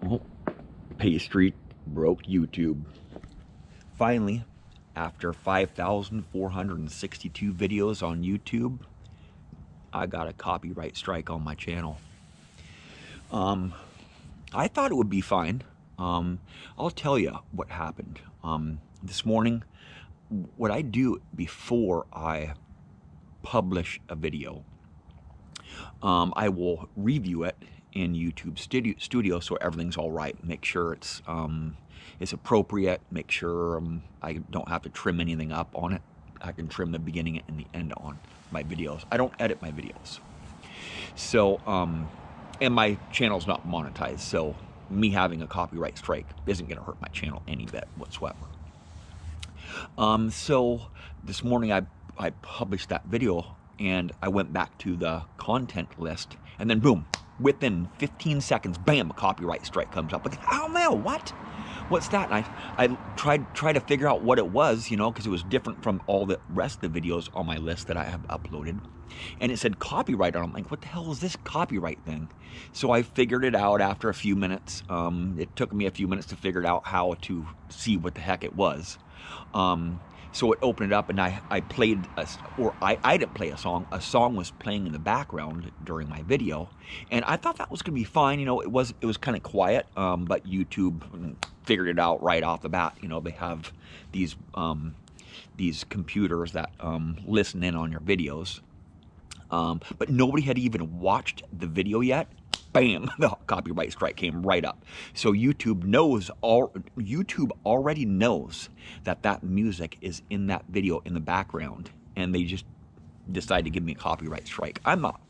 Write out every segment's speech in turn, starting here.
Oh, Paystreak broke YouTube. Finally, after 5,462 videos on YouTube, I got a copyright strike on my channel. I thought it would be fine. I'll tell you what happened. This morning, what I do before I publish a video, I will review it in YouTube Studio so everything's all right. Make sure it's appropriate. Make sure I don't have to trim anything up on it. I can trim the beginning and the end on my videos. I don't edit my videos. So, and my channel's not monetized, so me having a copyright strike isn't going to hurt my channel any bit whatsoever. So this morning I published that video, and I went back to the content list, and then boom, within 15 seconds, bam, a copyright strike comes up. Like, oh man, what? What's that? And I tried to figure out what it was, you know, because it was different from all the rest of the videos on my list that I have uploaded. And it said copyright on it. I'm like, what the hell is this copyright thing? So I figured it out after a few minutes. It took me a few minutes to figure out how to see what the heck it was. So it opened it up, and I played, I didn't play a song. A song was playing in the background during my video, and I thought that was going to be fine. You know, it was kind of quiet, but YouTube figured it out right off the bat. You know, they have these computers that listen in on your videos, but nobody had even watched the video yet. Bam, the copyright strike came right up. So YouTube already knows that that music is in that video in the background, and they just decide to give me a copyright strike. I'm not,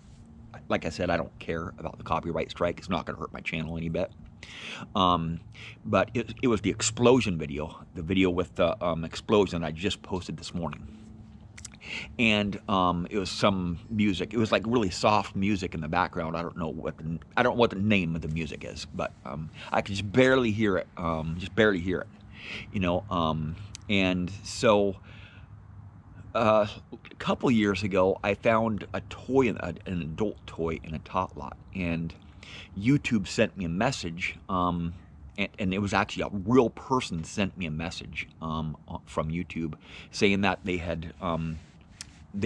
like I said, I don't care about the copyright strike. It's not going to hurt my channel any bit. But it was the explosion video, the video with the explosion I just posted this morning. And it was some music. It was like really soft music in the background. I don't know what the name of the music is, but I could just barely hear it. You know. And so a couple years ago, I found a toy, an adult toy, in a tot lot, and YouTube sent me a message. And it was actually a real person sent me a message from YouTube saying that they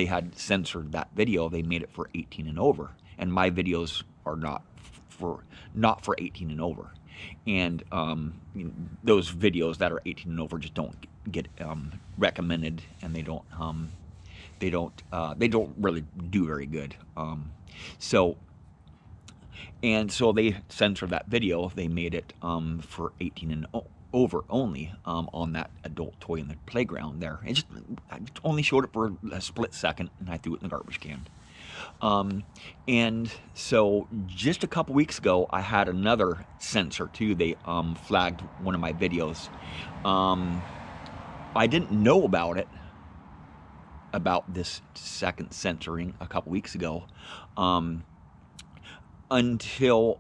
had censored that video. They made it for 18 and over, and my videos are not for 18 and over. And you know, those videos that are 18 and over just don't get recommended, and they don't really do very good. So they censored that video. They made it for 18 and over only on that adult toy in the playground there. I just only showed it for a split second, and I threw it in the garbage can. And so just a couple weeks ago, I had another censor too. They flagged one of my videos. I didn't know about this second censoring a couple weeks ago until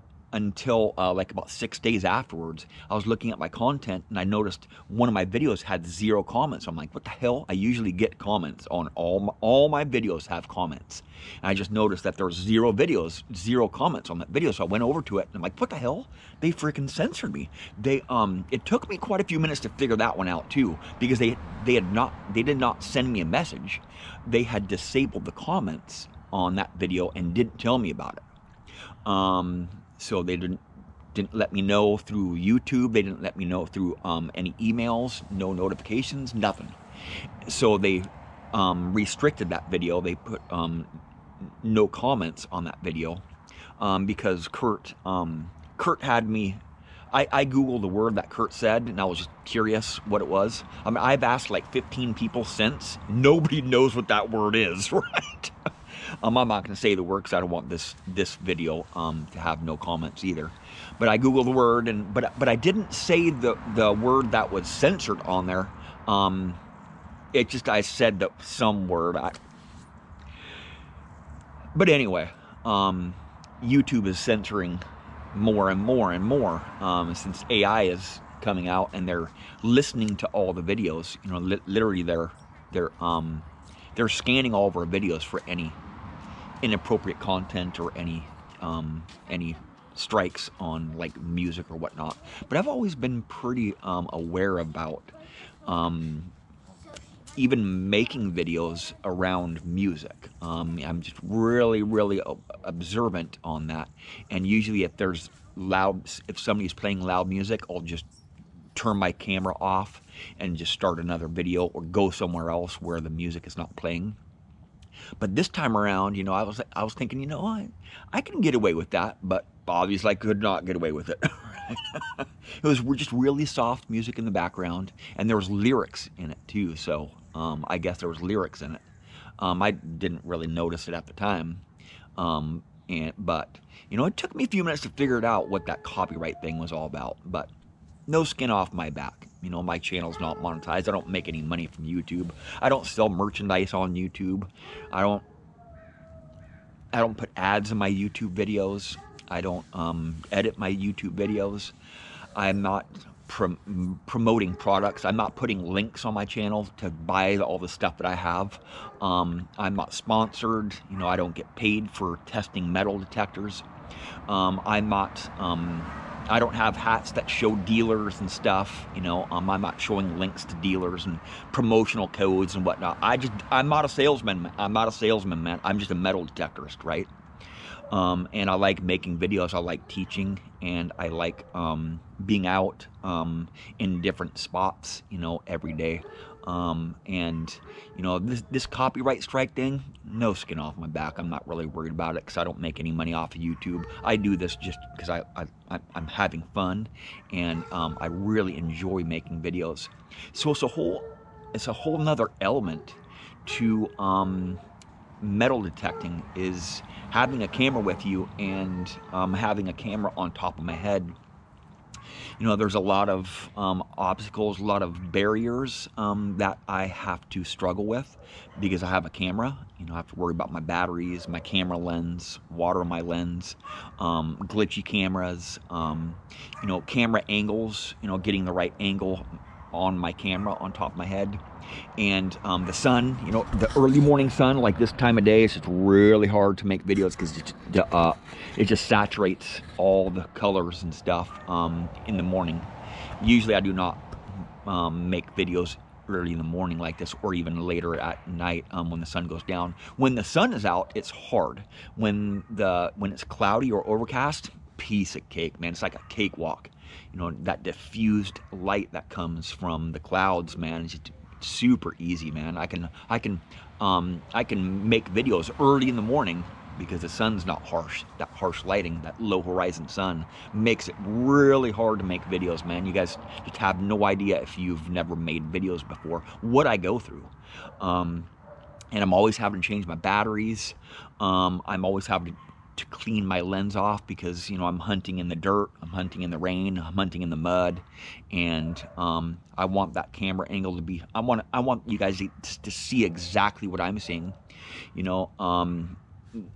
like about 6 days afterwards. I was looking at my content, and I noticed one of my videos had 0 comments. I'm like, what the hell? I usually get comments on all my videos have comments. And I just noticed that there's 0 comments on that video. So I went over to it, and I'm like, what the hell? They freaking censored me. It took me quite a few minutes to figure that one out too, because they did not send me a message. They had disabled the comments on that video and didn't tell me about it. So they didn't let me know through YouTube. They didn't let me know through any emails, no notifications, nothing. So they restricted that video. They put no comments on that video because Kurt had me. I Googled the word that Kurt said, and I was just curious what it was. I mean, I've asked like 15 people since. Nobody knows what that word is, right? I'm not going to say the word because I don't want this video to have no comments either. But I Googled the word, but I didn't say the word that was censored on there. I said some word. But anyway, YouTube is censoring more and more and more since AI is coming out, and they're listening to all the videos. You know, literally they're scanning all of our videos for any inappropriate content or any strikes on like music or whatnot. But I've always been pretty aware about even making videos around music. I'm just really observant on that. And usually if somebody's playing loud music, I'll just turn my camera off and just start another video or go somewhere else where the music is not playing. But this time around, you know, I was thinking, you know, I can get away with that, but obviously I could not get away with it. It was just really soft music in the background, and there was lyrics in it too. So I guess there was lyrics in it. I didn't really notice it at the time, but you know, it took me a few minutes to figure it out what that copyright thing was all about. But no skin off my back. You know, my channel's not monetized. I don't make any money from YouTube. I don't sell merchandise on YouTube. I don't put ads in my YouTube videos. I don't edit my YouTube videos. I'm not promoting products. I'm not putting links on my channel to buy all the stuff that I have. I'm not sponsored. You know, I don't get paid for testing metal detectors. I don't have hats that show dealers and stuff. You know, I'm not showing links to dealers and promotional codes and whatnot. I'm not a salesman. I'm not a salesman, man. I'm just a metal detectorist, right? And I like making videos. I like teaching, and I like being out in different spots, you know, every day. And you know, this copyright strike thing, no skin off my back. I'm not really worried about it because I don't make any money off of YouTube. I do this just because I'm having fun, and I really enjoy making videos. So it's a whole nother element to metal detecting, is having a camera with you and having a camera on top of my head. You know, there's a lot of obstacles, a lot of barriers that I have to struggle with because I have a camera. You know, I have to worry about my batteries, my camera lens, water on my lens, glitchy cameras, you know, camera angles, you know, getting the right angle on my camera on top of my head. And the sun, you know, the early morning sun, like this time of day, it's just really hard to make videos because it just saturates all the colors and stuff in the morning. Usually I do not make videos early in the morning like this, or even later at night when the sun goes down. When the sun is out, it's hard. When it's cloudy or overcast, piece of cake, man. It's like a cakewalk. You know, that diffused light that comes from the clouds, man, is just super easy, man. I can make videos early in the morning because the sun's not harsh. That harsh lighting, that low horizon sun, makes it really hard to make videos, man. You guys just have no idea, if you've never made videos before, what I go through. And I'm always having to change my batteries. I'm always having to clean my lens off because, you know, I'm hunting in the dirt, I'm hunting in the rain, I'm hunting in the mud, and I want that camera angle to be, I want you guys to see exactly what I'm seeing. You know,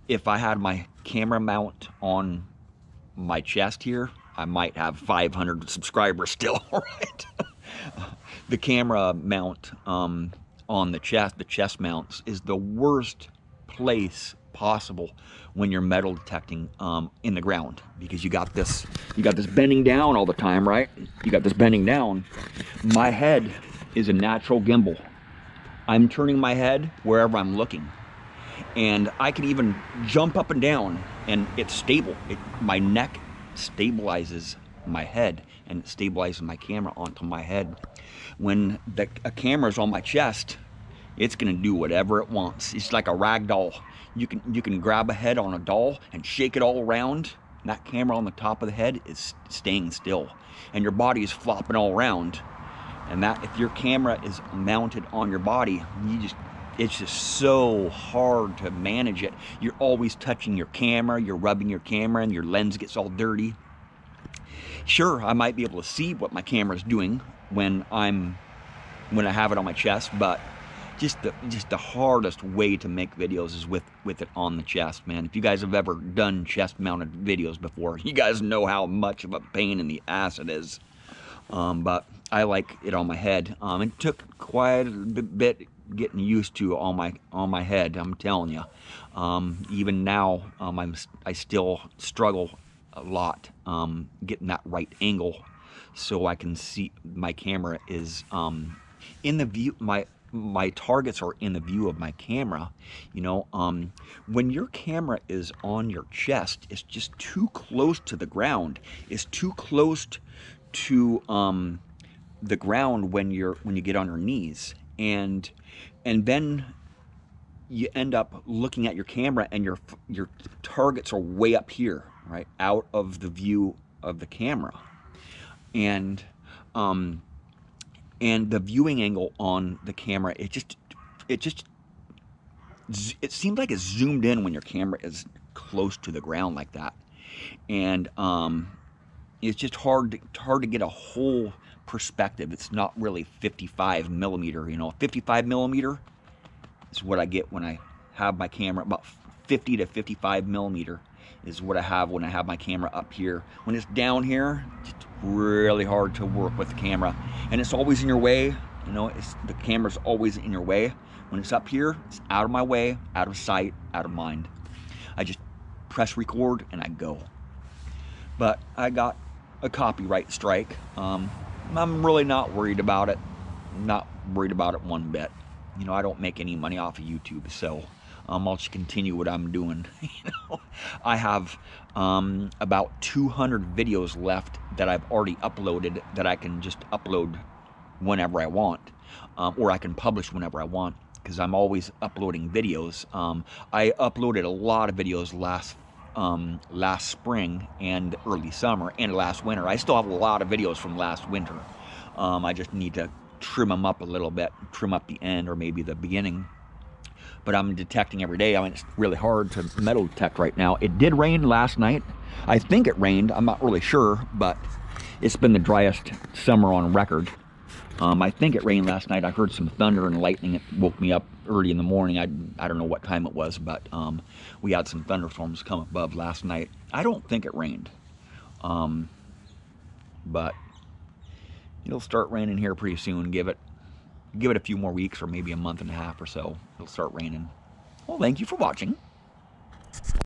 if I had my camera mount on my chest here, I might have 500 subscribers still, right? The camera mount on the chest mounts is the worst place possible when you're metal detecting in the ground, because you got this bending down all the time, right? You got this bending down. My head is a natural gimbal. I'm turning my head wherever I'm looking, and I can even jump up and down, and it's stable. My neck stabilizes my head, and it stabilizes my camera onto my head. When a camera's on my chest, it's gonna do whatever it wants. It's like a rag doll. You can grab a head on a doll and shake it all around. And that camera on the top of the head is staying still, and your body is flopping all around. And that, if your camera is mounted on your body, it's just so hard to manage it. You're always touching your camera, you're rubbing your camera, and your lens gets all dirty. Sure, I might be able to see what my camera's doing when I have it on my chest, but just the hardest way to make videos is with it on the chest, man. If you guys have ever done chest mounted videos before, you guys know how much of a pain in the ass it is. But I like it on my head. It took quite a bit getting used to on my head, I'm telling you. Even now, I still struggle a lot, getting that right angle so I can see my camera is in the view. My targets are in the view of my camera. You know, when your camera is on your chest, it's just too close to the ground. It's too close to the ground when you get on your knees, and then you end up looking at your camera and your targets are way up here, right, out of the view of the camera, and the viewing angle on the camera, it seems like it's zoomed in when your camera is close to the ground like that, and it's just hard to get a whole perspective. It's not really 55 millimeter, you know. 55 millimeter is what I get when I have my camera. About 50 to 55 millimeter is what I have when I have my camera up here. When it's down here, it's really hard to work with the camera, and it's always in your way. You know, the camera's always in your way. When it's up here, it's out of my way, out of sight, out of mind. I just press record and I go. But I got a copyright strike. I'm really not worried about it. Not worried about it one bit. You know, I don't make any money off of YouTube, so I'll just continue what I'm doing. You know, I have about 200 videos left that I've already uploaded that I can just upload whenever I want, or I can publish whenever I want, because I'm always uploading videos. I uploaded a lot of videos last spring and early summer and last winter. I still have a lot of videos from last winter. I just need to trim them up a little bit, trim up the end or maybe the beginning. But I'm detecting every day. I mean, it's really hard to metal detect right now. It did rain last night. I think it rained. I'm not really sure, but it's been the driest summer on record. I think it rained last night. I heard some thunder and lightning. It woke me up early in the morning. I don't know what time it was, but we had some thunderstorms come above last night. I don't think it rained, but it'll start raining here pretty soon. Give it a few more weeks, or maybe a month and a half or so. It'll start raining. Well, thank you for watching.